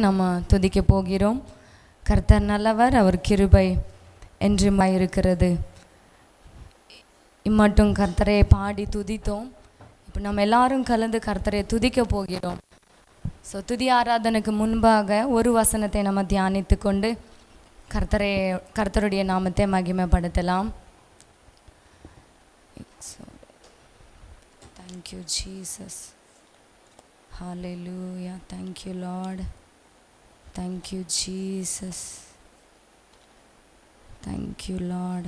நம்ம துதிக்க போகிறோம். கர்த்தர் நல்லவர், அவர் கிருபை என்றுமாய் இருக்கிறது. இம்மட்டும் கர்த்தரை பாடி துதித்தோம். இப்போ நம்ம எல்லாரும் கலந்து கர்த்தரை துதிக்க போகிறோம். ஸோ துதி ஆராதனைக்கு முன்பாக ஒரு வசனத்தை நம்ம தியானித்து கொண்டு கர்த்தருடைய நாமத்தை மகிமைப்படுத்தலாம். Thank you Jesus. Hallelujah. Thank you Lord. Thank you Jesus. Thank you Lord.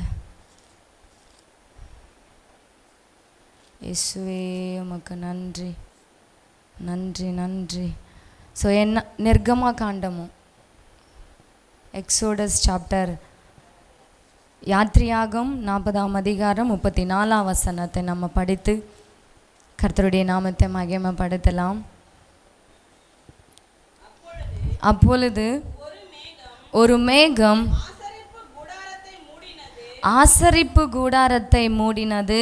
இயேசுவே உமக்கு நன்றி நன்றி நன்றி. ஸோ என்ன நிர்கமா காண்டமு எக்ஸோடஸ் சாப்டர் யாத்ரியாகம் 40ஆம் அதிகாரம் 34ஆம் வசனத்தை நம்ம படித்து கர்த்தருடைய நாமத்தை மகிமைப்படுத்தலாம். அப்பொழுது ஒரு மேகம் ஆசரிப்பு கூடாரத்தை மூடினது.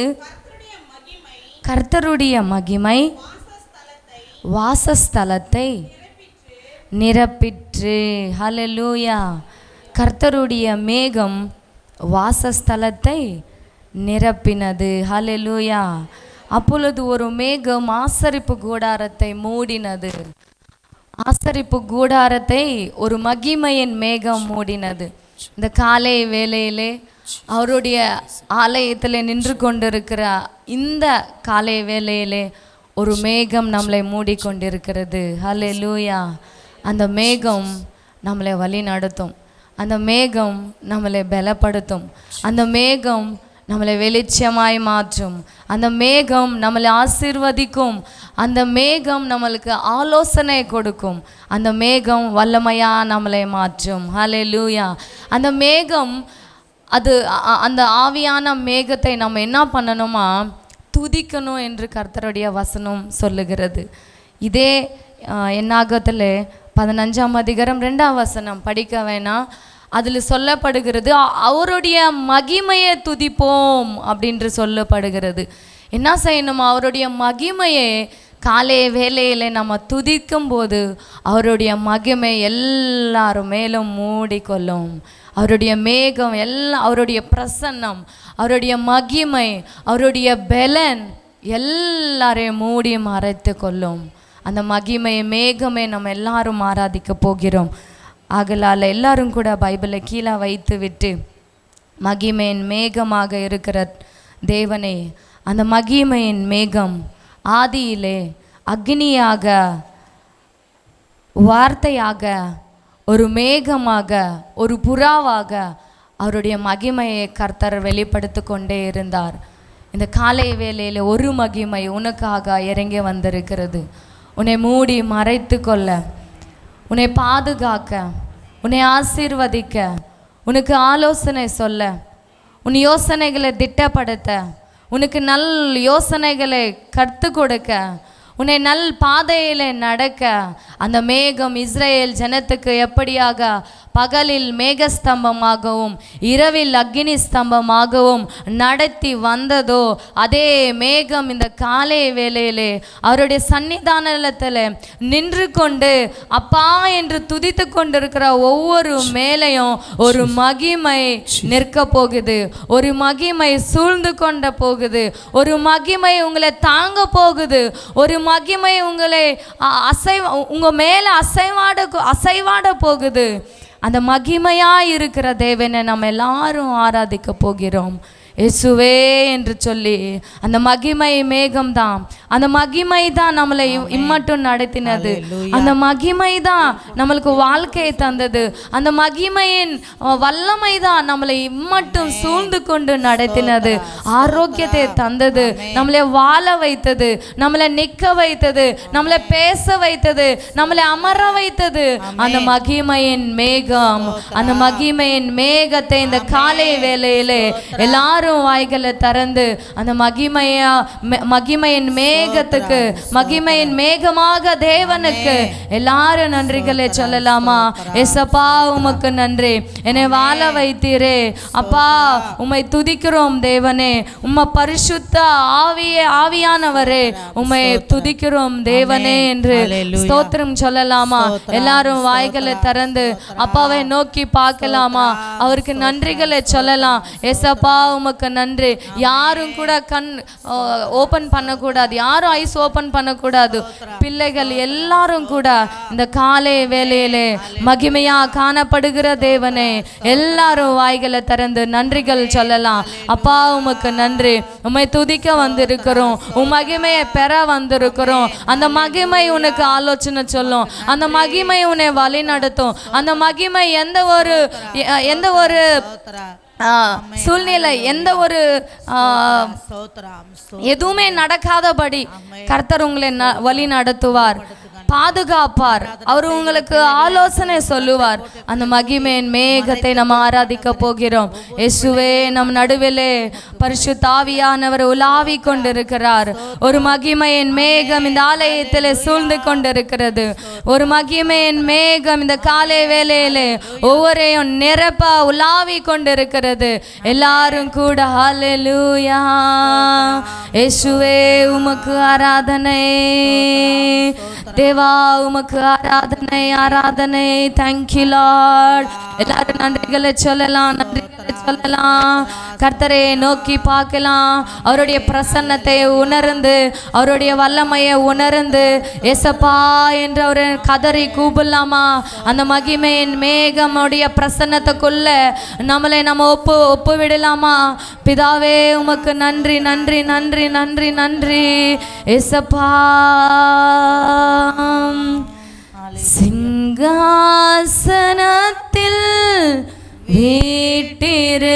கர்த்தருடைய மகிமை வாசஸ்தலத்தை நிரப்பிற்று. ஹல்லேலூயா. கர்த்தருடைய மேகம் வாசஸ்தலத்தை நிரப்பினது. ஹல்லேலூயா. அப்பொழுது ஒரு மேகம் ஆசரிப்பு கூடாரத்தை மூடினது. ஆசரிப்பு கூடாரத்தை ஒரு மகிமையின் மேகம் மூடினது. இந்த காலை வேளையிலே அவருடைய ஆலயத்தில் நின்று கொண்டிருக்கிற இந்த காலை வேளையிலே ஒரு மேகம் நம்மளை மூடிக்கொண்டிருக்கிறது. ஹல்லேலூயா. அந்த மேகம் நம்மளை வழி நடத்தும். அந்த மேகம் நம்மளை பலப்படுத்தும். அந்த மேகம் நம்மளை வெளிச்சமாய் மாற்றும். அந்த மேகம் நம்மளை ஆசீர்வதிக்கும். அந்த மேகம் நம்மளுக்கு ஆலோசனை கொடுக்கும். அந்த மேகம் வல்லமையாக நம்மளை மாற்றும். ஹல்லேலூயா. அந்த மேகம் அந்த ஆவியான மேகத்தை நம்ம என்ன பண்ணணுமா, துதிக்கணும் என்று கர்த்தருடைய வசனம் சொல்லுகிறது. இதே என்னாகத்தில் 15ஆம் அதிகாரம் 2ஆம் வசனம் படிக்க வேணாம். அதில் சொல்லப்படுகிறது, அவருடைய மகிமையை துதிப்போம் அப்படின்று சொல்லப்படுகிறது. என்ன செய்யணுமா, அவருடைய மகிமையை காலை வேளையில் நம்ம துதிக்கும் போது அவருடைய மகிமை எல்லாரும் மேலும் மூடிக்கொள்ளும். அவருடைய மேகம் அவருடைய பிரசன்னம், அவருடைய மகிமை, அவருடைய பலன் எல்லாரையும் மூடி மறைத்து கொள்ளும். அந்த மகிமை மேகமே நம்ம எல்லாரும் ஆராதிக்க போகிறோம். ஆகலால் எல்லாரும் கூட பைபிளை கீழே வைத்து விட்டு, மகிமையின் மேகமாக இருக்கிற தேவனே, அந்த மகிமையின் மேகம் ஆதியிலே அக்னியாக, வார்த்தையாக, ஒரு மேகமாக, ஒரு புறாவாக அவருடைய மகிமையை கர்த்தர் வெளிப்படுத்தி கொண்டே இருந்தார். இந்த காலை வேளையில் ஒரு மகிமை உனக்காக இறங்கி வந்திருக்கிறது. உன்னை மூடி மறைத்து கொள்ள, உன்னை பாதுகாக்க, உன்னை ஆசீர்வதிக்க, உனக்கு ஆலோசனை சொல்ல, உன் யோசனைகளை திட்டப்படுத்த, உனக்கு நல் யோசனைகளை கற்றுக் கொடுக்க, உன்னை நல் பாதையில் நடக்க அந்த மேகம் இஸ்ரேல் ஜனத்துக்கு எப்படியாக பகலில் மேகஸ்தம்பமாகவும் இரவில் அக்னி ஸ்தம்பமாகவும் நடத்தி வந்ததோ, அதே மேகம் இந்த காலை வேளையிலே அவருடைய சன்னிதானத்தில் நின்று கொண்டு அப்பா என்று துதித்து கொண்டிருக்கிற ஒவ்வொரு மேலையும் ஒரு மகிமை நிற்க போகுது. ஒரு மகிமை சூழ்ந்து கொண்ட போகுது. ஒரு மகிமை உங்களை தாங்க போகுது. ஒரு மகிமை உங்களை உங்க மேல அசைவாட போகுது. அந்த மகிமையாக இருக்கிற தேவனை நம்ம எல்லாரும் ஆராதிக்க போகிறோம். இயேசுவே என்று சொல்லி அந்த மகிமை மேகம் தான், அந்த மகிமை தான் நம்மளை இம்மட்டும் நடத்தினது. அந்த மகிமை தான் நம்மளுக்கு வாழ்க்கையை தந்தது. அந்த மகிமையின் வல்லமை தான் நம்மளை இம்மட்டும் சூழ்ந்து கொண்டு நடத்தினது. ஆரோக்கியத்தை தந்தது, நம்மளை வாழ வைத்தது, நம்மளை நிற்க வைத்தது, நம்மளை பேச வைத்தது, நம்மளை அமர வைத்தது. அந்த மகிமையின் மேகம், அந்த மகிமையின் மேகத்தை இந்த காலை வேளையிலே எல்லாரும் எல்லாரும் வாய்களை திறந்து அந்த மகிமையின் மேகத்துக்கு, மகிமையின் மேகமாக தேவனுக்கு எல்லாரும் நன்றிகளை சொல்லலாமா? ஏசப்பா உமக்கு நன்றி, என்னை வாழ வைத்தீரே அப்பா, உம்மை துதிக்கிறோம் தேவனே. உம்மை பரிசுத்த ஆவியானவரே உம்மை துதிக்கிறோம் தேவனே என்று ஸ்தோத்திரம் சொல்லலாமா? எல்லாரும் வாய்களை திறந்து அப்பாவை நோக்கி பார்க்கலாமா? அவருக்கு நன்றிகளை சொல்லலாம். ஏசப்பா உமக்கு நன்றி. யாரும் கூட கண் ஓபன் பண்ணக்கூடாது, யாரும் ஐஸ் ஓபன் பண்ணக்கூடாது. பிள்ளைகள் எல்லாரும் கூட இந்த காலை வேளையிலே மகிமையா காணப்படுகிற தேவனே, எல்லாரும் வாய்களை திறந்து நன்றிகள் சொல்லலாம். அப்பா உமக்கு நன்றி, உம்மை துதிக்க வந்திருக்கிறோம், உம் மகிமையை பெற வந்திருக்கிறோம். அந்த மகிமை உனக்கு ஆலோசனை சொல்லும், அந்த மகிமை உன்னை வழி நடத்தும். அந்த மகிமை எந்த ஒரு சூழ்நிலை, எந்த ஒரு எதுவுமே நடக்காதபடி கர்த்தர் உங்களை வழி நடத்துவார், பாதுகாப்பார், அவர் உங்களுக்கு ஆலோசனை சொல்லுவார். அந்த மகிமையின் மேகத்தை நம்ம ஆராதிக்க போகிறோம். இயேசுவே நம் நடுவிலே பரிசுத்த ஆவியானவர் உலாவி கொண்டிருக்கிறார். ஒரு மகிமையின் மேகம் இந்த ஆலயத்திலே சூழ்ந்து கொண்டிருக்கிறது. ஒரு மகிமையின் மேகம் இந்த காலை வேளையிலே ஒவ்வொரையும் நிரப்ப உலாவி கொண்டிருக்கிறது. எல்லாரும் கூட ஹல்லேலூயா, இயேசுவே உமக்கு ஆராதனை, தேவா உமக்கு ஆராதனை, ஆராதனை. Thank you Lord. எல்லாரும் நன்றிகளை சொல்லலாம், நன்றிகளை சொல்லலாம். கர்த்தரை நோக்கி பார்க்கலாம், அவருடைய பிரசன்னத்தை உணர்ந்து, அவருடைய வல்லமையை உணர்ந்து ஏசப்பா என்று அவரை கதறி கூப்பிடலாமா? அந்த மகிமையின் மேகமுடைய பிரசன்னத்துக்குள்ள நம்மளை நம்ம ஒப்பு விடலாமா? பிதாவே உமக்கு நன்றி, நன்றி, நன்றி, நன்றி, நன்றி ஏசப்பா. சிங்காசனத்தில் வீட்டிருக்கும்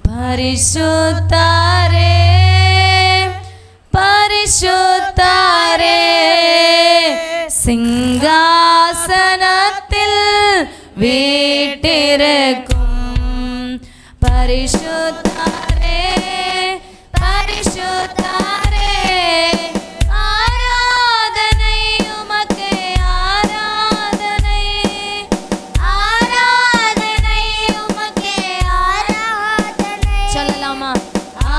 பரிசுத்தரே, பரிசுத்தரே, சிங்காசனத்தில் வீட்டிருக்கும் பரிசுத்தரே, பரிசுத்தரே, ஆராதனை உமக்கே, ஆராதனை, ஆராதனை உமக்கே, ஆராதனை. சொல்லலாமா?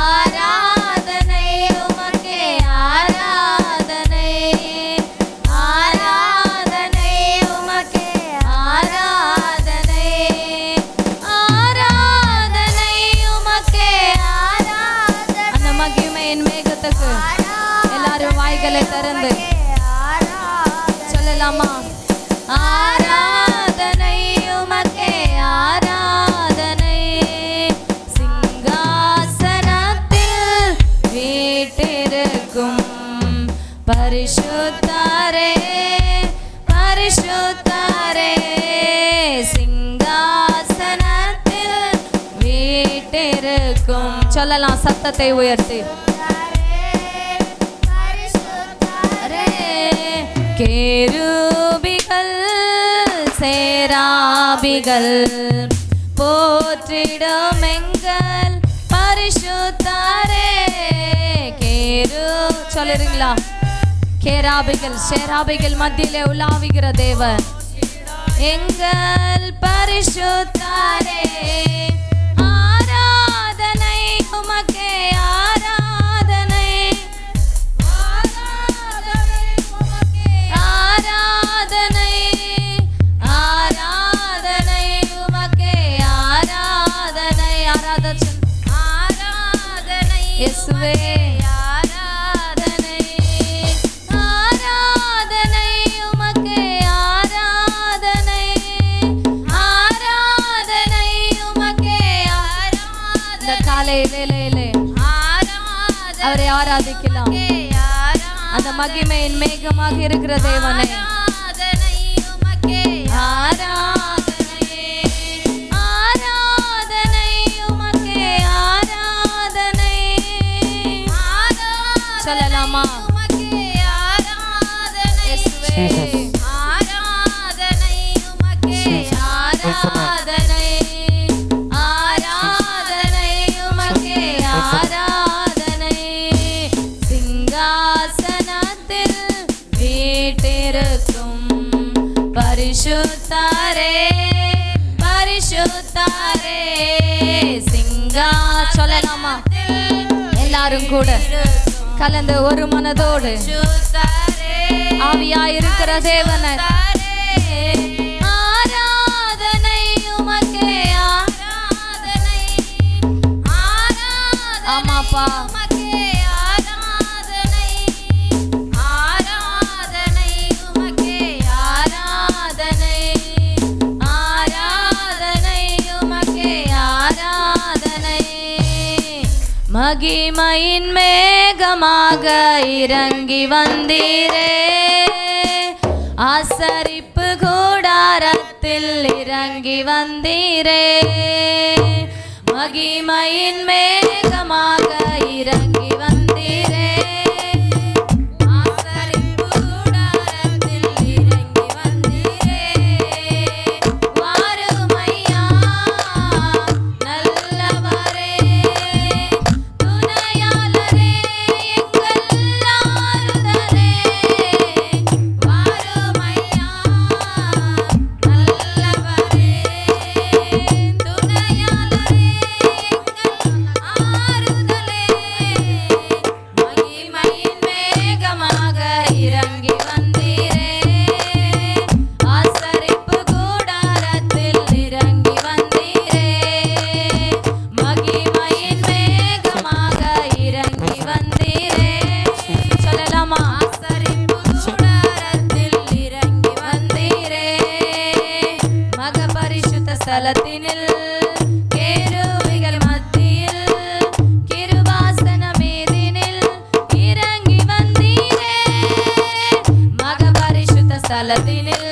ஆராதனை உமக்கே, ஆராதனை, ஆராதனை உமக்கே, ஆராதனை, ஆராதனை உமக்கே, ஆராதனை. அந்த மகிமையின் மேகத்துக்கு எல்லாரும் வாய்களை திறந்து சொல்லலாமா? ஆராதனை உமக்கே, ஆராதனை, சிங்காசனத்தில் வீட்டிருக்கும் பரிசுத்தரே, பரிசுத்தரே, சிங்காசனத்தில் வீட்டிருக்கும். சொல்லலாம் சத்தத்தை உயர்த்தி. கேருபிகள் சேராபிகள் போற்றிடும் எங்கள் பரிசுத்தரே. சொல்லுறீங்களா? கேராபிகள் சேராபிகள் மத்தியிலே உலாவுகிற தேவன் எங்கள் பரிசுத்தரே. ஆராதனை உமக்கே, ஆராதனை, ஆராதனை, ஆராதனை உமக்கே, ஆராதனை, ஆராதனை, ஆராதனை இயேசுவே, ஆராதனை, ஆராதனை உமக்கே, ஆராதனை, ஆராதனை உமக்கே, ஆராதனை. இந்த காலை வேளையிலே அவரை ஆராதிக்கலாம். அந்த மகிமையின் மேகமாக இருக்கிற தேவனை ஆராதனை, ஆராதனை உமக்கே, ஆராதனை. சொல்லலாமா? இயேசுவே, ஆராதனை உமக்கே, ஆராதனை, ஆராதனை, பரிசுத்தாரே பரிசுத்தாரே சிங்கா சொல்லலாமா எல்லாரும் கூட கலந்து ஒரு மனதோடு ஆவியா இருக்கிற தேவனை ஆராதனை உமக்கே ஆராதனை ஆமாப்பா மகிமையின் மேகமாக இறங்கி வந்தீரே ஆசரிப்பு கூடாரத்தில் இறங்கி வந்தீரே மகிமையின் மேகமாக இறங்கி வந்தீரே ஆசரிப்பு கூடாரத்தில் இறங்கி வந்தீரே வாருமையா நல்லவரே ஸ்தலத்தினில் கேருபிகள் மத்தியில் கிருபாசன மீதினில் இறங்கி வந்தீரே மகபரிசுத்த ஸ்தலத்தினில்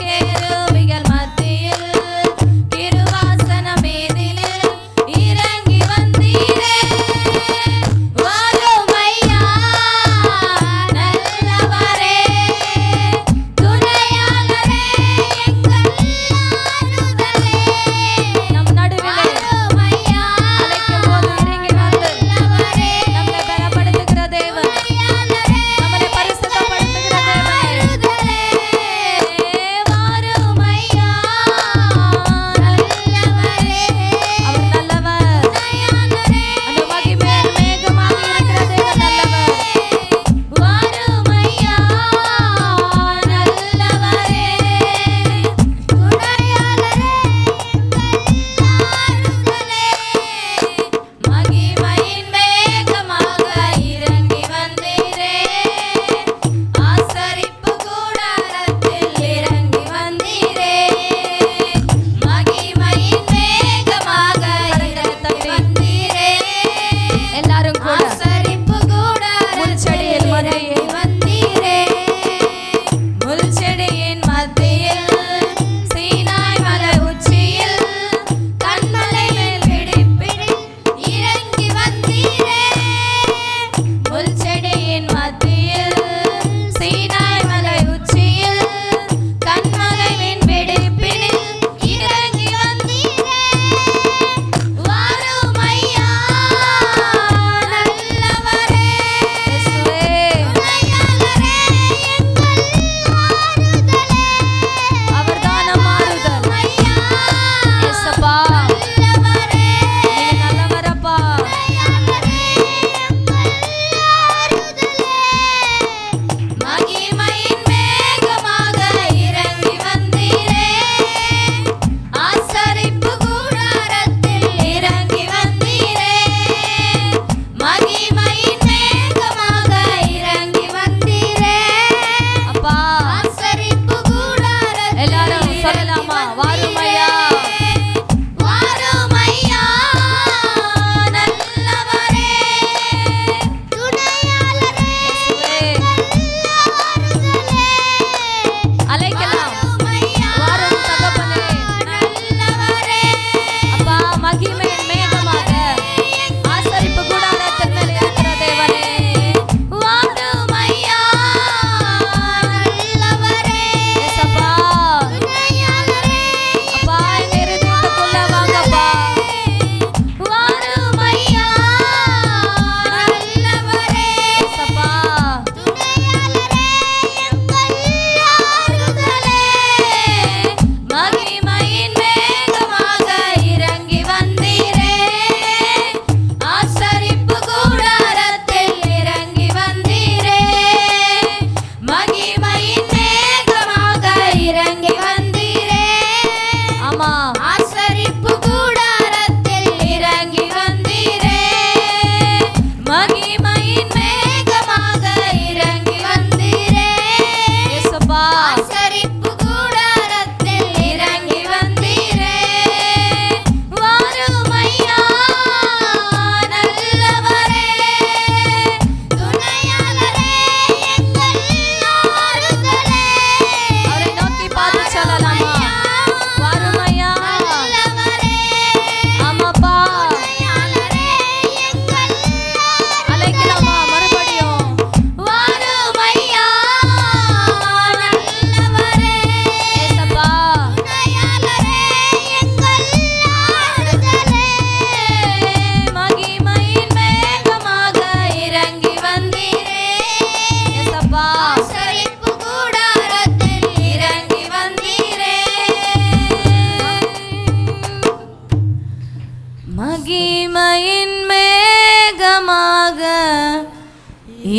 கேருபிகள் மத்தியில் கிருபாசன மீதினில் இறங்கி வந்தீரே வாருமையா நல்லவரே துணையாளரே எங்கள்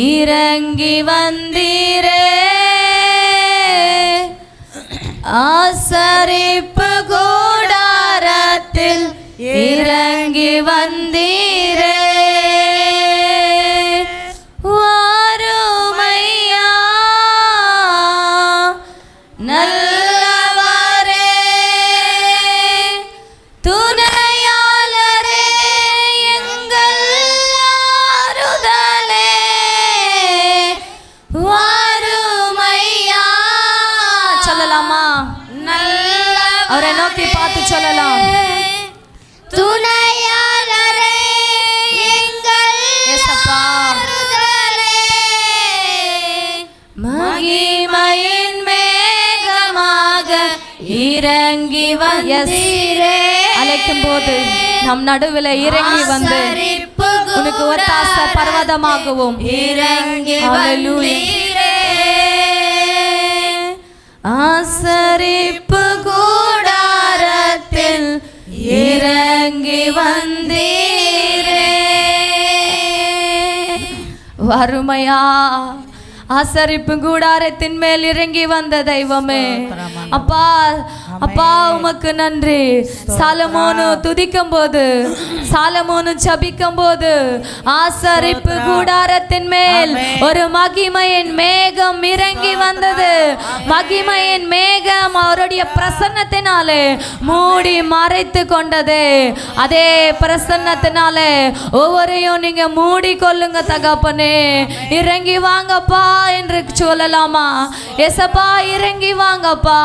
இறங்கி வந்தீரே, ஆசரிப்பு கூடாரத்தில் இறங்கி வந்தீரே, வாருமையா நல்லவரே, துணையாளரே, எங்கள் ஆறுதலே, வாருமையா. சொல்லலாமா? அவரை நோக்கி பார்த்து சொல்லலாம். துணையாளரே, எங்கள் ஆறுதலே, மகிமையின் மேகமாக இறங்கி வந்தீரே. அழைக்கும் போது நம் நடுவில் இறங்கி வந்து உனக்கு ஒத்தாச பர்வதமாகவும் இறங்கி வந்தீரே, ஆசரிப்பு கூடாரத்தில் இறங்கி வந்தீரே. வறுமையா ஆசரிப்பு கூடாரத்தின் மேல் இறங்கி வந்த தெய்வமே, அப்பா அப்பா உமக்கு நன்றி. சாலமோனு துதிக்கும் போது, சாலமோனு ஜபிக்கும் போது, ஆசரிப்பு கூடாரத்தின் மேல் ஒரு மகிமையின் மேகம் இறங்கி வந்தது. மகிமையின் மேகம் அவருடைய பிரசன்னத்தினாலே மூடி மறைத்து கொண்டது. அதே பிரசன்னத்தினாலே ஒவ்வொருத்தையும் நீங்க மூடி கொள்ளுங்க தகப்பனே. இறங்கி வாங்கப்பா என்று சொல்லலாமா? எசப்பா இறங்கி வாங்கப்பா.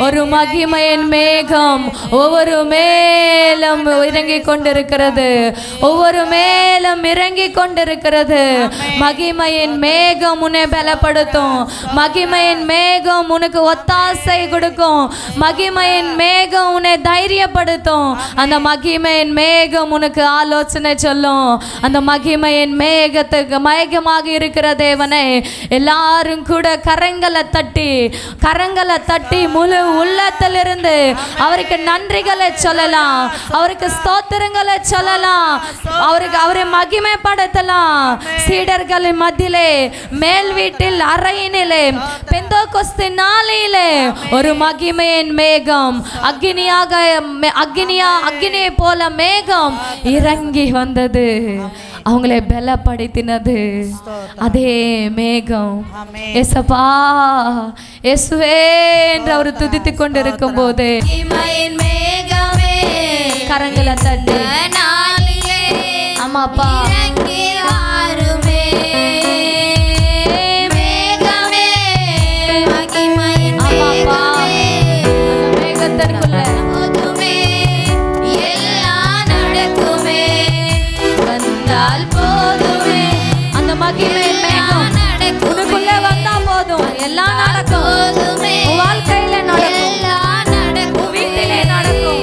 ஒரு மகிமையின் மேகம் ஒவ்வொரு மேலும் இறங்கி கொண்டிருக்கிறது, ஒவ்வொரு மேலும் இறங்கி கொண்டிருக்கிறது. மகிமையின் மேகம் உன்னை பலப்படுத்தும், மகிமையின் மேகம் உனக்கு ஒத்தாசை கொடுக்கும், மகிமையின் மேகம் உன்னை தைரியப்படுத்தும். அந்த மகிமையின் மேகம் உனக்கு ஆலோசனை சொல்லும். அந்த மகிமையின் மேகத்துக்கு மேகமாக இருக்கிற தேவனை எல்லாரும் கூட கரங்களை தட்டி முழு உள்ளத்திலிருந்து அவருக்கு நன்றிகளை சொல்லலாம், அவருக்கு ஸ்தோத்திரங்களை சொல்லலாம், அவரை மகிமைப்படுத்தலாம். சீடர்களின் மத்தியிலே, மேல் வீட்டில் அறையினிலே, பெந்தோகோஸ்து நாளிலே ஒரு மகிமையின் மேகம், அக்னியை போல மேகம் இறங்கி வந்தது, அவங்களை பலப்படுத்தினது. அதே மேகம் ஏசப்பா இயேசுவே என்று அவர் துதித்து கொண்டிருக்கும் போது கரங்களை தட்டி ஆமாப்பா மேகத்திற்குள்ள போதுமே. அந்த மகிமையின் மேகம் உனக்குள்ளே வந்தா போதும், எல்லாம் நடக்கும். வாழ்க்கையில நடக்கும், வீட்டிலே நடக்கும்,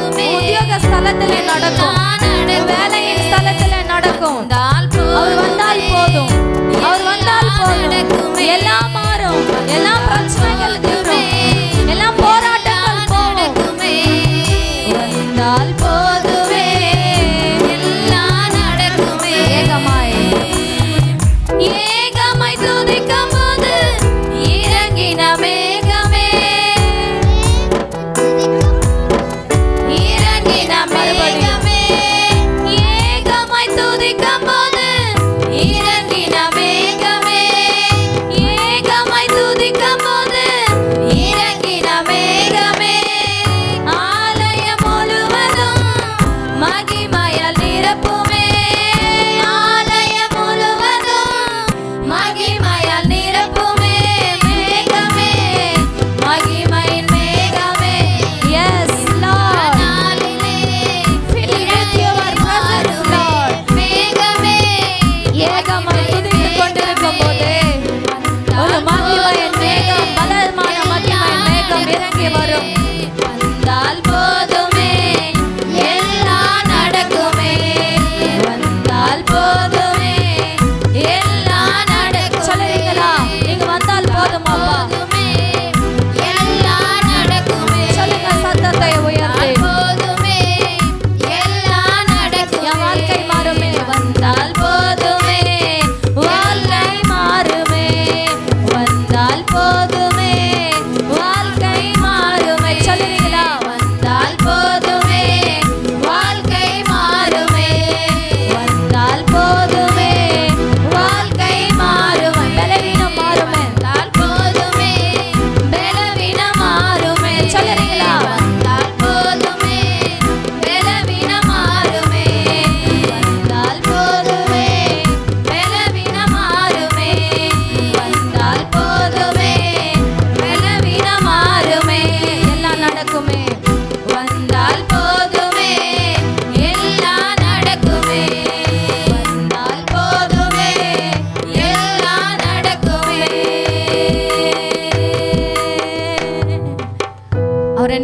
உத்தியோக ஸ்தலத்திலே நடக்கும், வேலையின்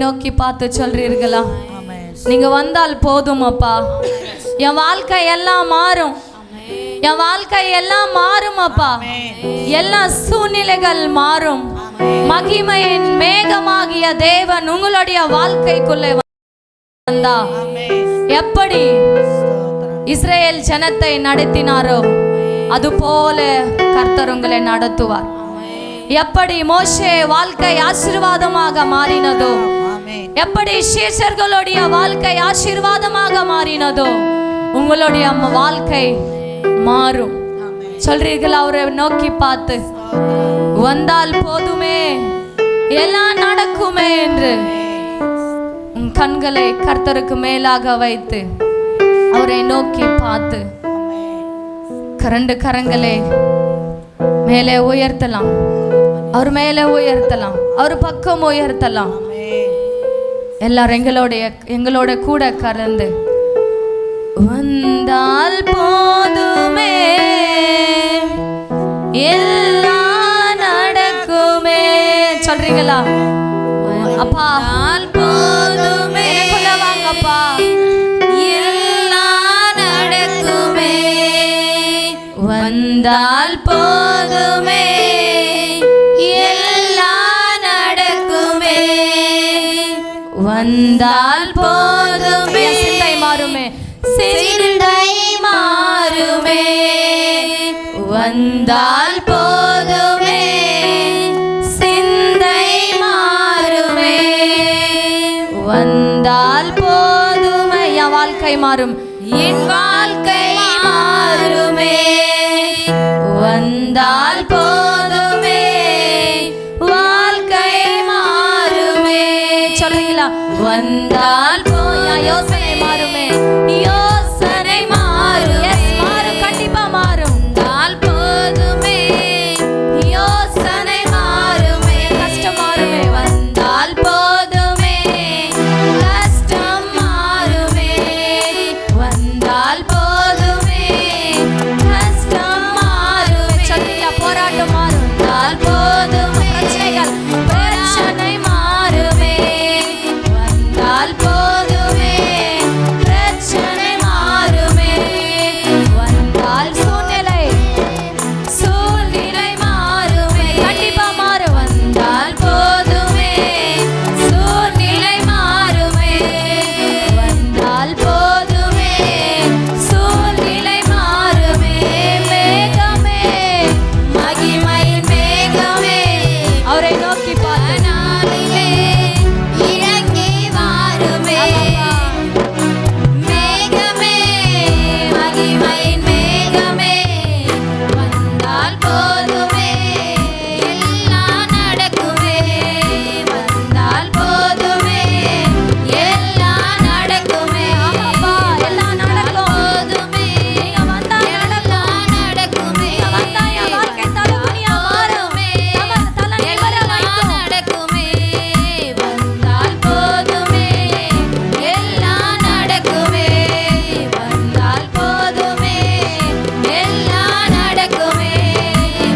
நோக்கி பார்த்து சொல்றீர்களா? நீங்க வந்தால் போதும் அப்பா, என் வாழ்க்கை எல்லாம் மாறும், என் வாழ்க்கை எல்லாம் மாறும் அப்பா, எல்லா சூழ்நிலைகள் மாறும். மகிமையின் மேகமாகிய தேவன் உங்களுடைய வாழ்க்கைக்குள்ளே வந்தா எப்படி இஸ்ரேல் ஜனத்தை நடத்தினாரோ அதுபோல கர்த்தர் உங்களை நடத்துவார். எப்படி மோசே வாழ்க்கை ஆசீர்வாதமாக மாறினதோ, எப்படி சீஷர்களுடைய வாழ்க்கை ஆசீர்வாதமாக மாறினதோ உங்களுடைய வாழ்க்கை மாறும். சொல்றீர்கள் அவரை நோக்கி பார்த்து, வந்தால் போதுமே எல்லாம் நடக்குமே என்று உன் கண்களை கர்த்தருக்கு மேலாக வைத்து அவரை நோக்கி பார்த்து ரெண்டு கரங்களை மேலே உயர்த்தலாம், அவர் மேலே உயர்த்தலாம், அவர் பக்கம் உயர்த்தலாம். எல்லாரும் எங்களோட கூட கலந்து, வந்தால் போதுமே எல்லாம் நடக்குமே. சொல்றீங்களா? அப்பா போதுமே, வாங்கப்பா, எல்லாம் நடக்குமே. வந்தால் போதுமே எல்லாம் நடக்குமே. வந்தால் போதுமே, சிந்தை மாறுமே, சிந்தை மாறுமே. வந்தால் போதுமே சிந்தை மாறுமே. வந்தால் போதுமே என் வாழ்க்கை மாறும், என் வாழ்க்கை மாறுமே. வந்தால் போதுமே வாழ்க்கை மாறுமே. சொல்றீங்களா? வந்தால் யோசனை மாறுமே, யோசனை மாறும், மாறும், கண்டிப்பா மாறும். வந்தால் போதுமே யோசனை மாறுமே, கஷ்டம் மாறுமே. வந்தால் போதுமே கஷ்டம் மாறுமே. வந்தால் போதுமே கஷ்டம் மாறுமே. சொல்லியா? போராட்டம் மாறும். வந்தால் போதுமே பிரச்சனைகள், பிரச்சனை மாறுமே. வந்தால் போதுமே பிரச்சனை மாறுமே. வந்தால் சூழ்நிலை, சூழ்நிலை மாறுமே, கண்டிப்பா மாறும். வந்தால் போதுமே சூழ்நிலை மாறுமே. வந்தால் போதுமே சூழ்நிலை மாறுமே. மேகமே, மகிமையின் மேகமே, அவரை நோக்கி பார்த்து நாளிலே இறங்கி வாருமே. மேகமே, மகிமையின் மேகமே, வந்தால் போதுமே எல்லாம் நடக்குமே. வந்தால் போதுமே எல்லாம் நடக்குமே. ஆமாப்பா, எல்லாம் நடக்கும். போதுமே நீங்க வந்தா எல்லாம் நடக்குமே. வந்தா என் வாழ்க்கை தலகுனியா மாறுமே, தலை நிமிர வைக்கும். நடக்குமே. வந்தால் போதுமே எல்லாம் நடக்குமே. வந்தால் போதுமே எல்லாம் நடக்குமே.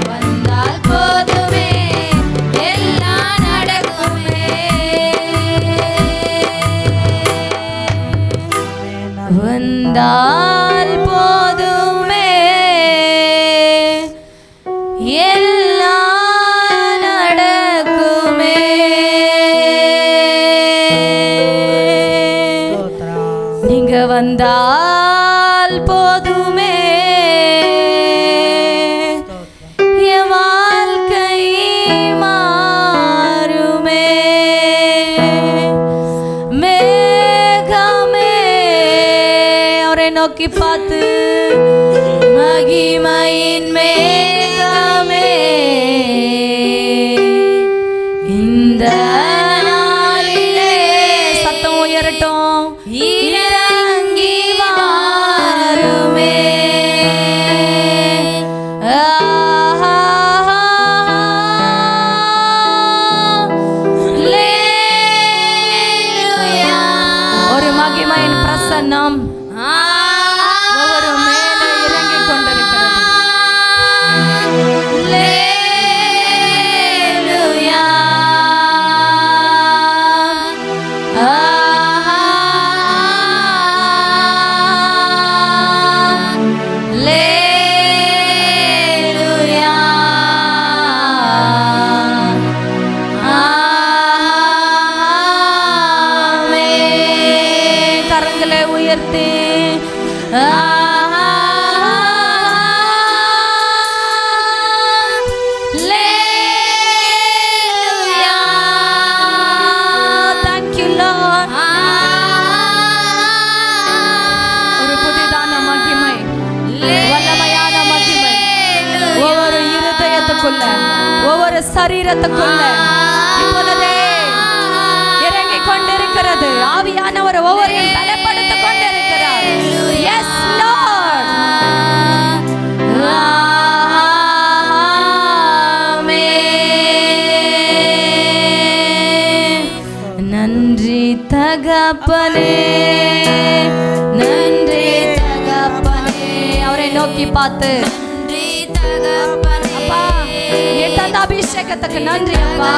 வந்தால் போதுமே எல்லாம் நடக்குமே. வந்தால் போதுமே எல்லாம் நடக்குமே. நீங்க வந்தால் போதுமே என் வாழ்க்கை மாறுமே. மேகமே, அவரை நோக்கி பார்த்து, மகிமையின் மேகமே, இந்த நாளிலே சத்தம் உயரட்டும், இறங்கி வாருமே. ஒரு மகிமையின் பிரசன்னம் ஒவ்வொரு மேலே இறங்கி கொண்டிருக்கிறது. Hallelujah. சரீரத்துக்குள்ள இப்பொழுதே இறங்கி கொண்டிருக்கிறது. ஆவியானவர் ஒவ்வொருவரையும் பலப்படுத்திக் கொண்டிருக்கிறார். Yes Lord. நன்றி தகப்பனே, நன்றி தகப்பனே. அவரை நோக்கி பார்த்து நன்றி தகப்பனே, அப்பா தந்த அபிஷேகத்துக்கு நன்றி அப்பா.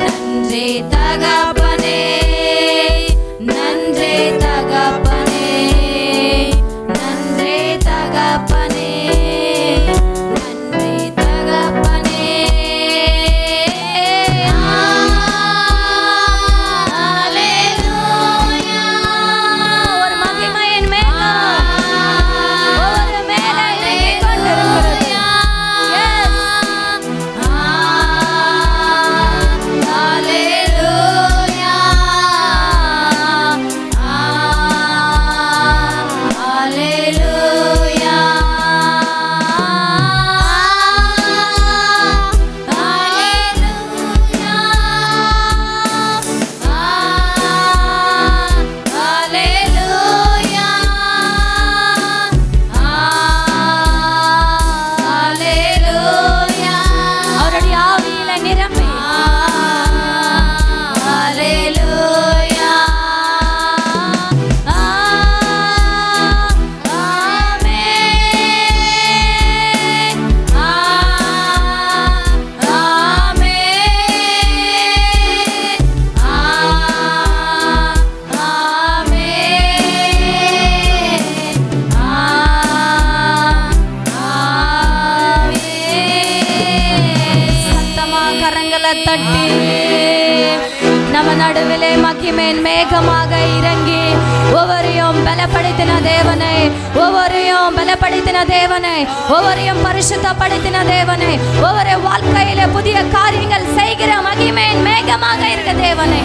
நன்றி தகப்பனே, நன்றி தகப்பனே, நன்றி தகப்பனே, நன்றி தகப்பனே. ஹல்லேலூயா. ஒரு மகிமையின் மேகம் ஒவ்வொரு மேலே இறங்கிக் கொண்டிருக்கிறது. அவருடைய ஆவியில நிரம்பி தட்டி நம்ம நடுவிலே மகிமையின் மேகமாக இறங்கி ஒவ்வொருவரையும் பலப்படுத்தின தேவனை, ஒவ்வொருவரையும் பலப்படுத்தின தேவனை, ஒவ்வொருவரையும் பரிசுத்தப்படுத்தின தேவனை, ஒவ்வொரு வாழ்க்கையில புதிய காரியங்கள் செய்கிற மகிமையின் மேகமாக இருக்க தேவனை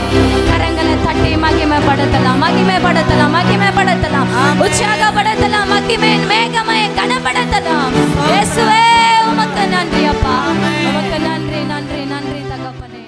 கரங்களை தட்டி மகிமைப்படுத்தலாம், மகிமைப்படுத்தலாம், மகிமைப்படுத்தலாம், உற்சாகப்படுத்தலாம், மகிமையின் மேகமை கனப்படுத்தலாம். இயேசுவே உமக்கு நன்றி அப்பா, உமக்கு நன்றி, நன்றி, நன்றி தகப்பனே.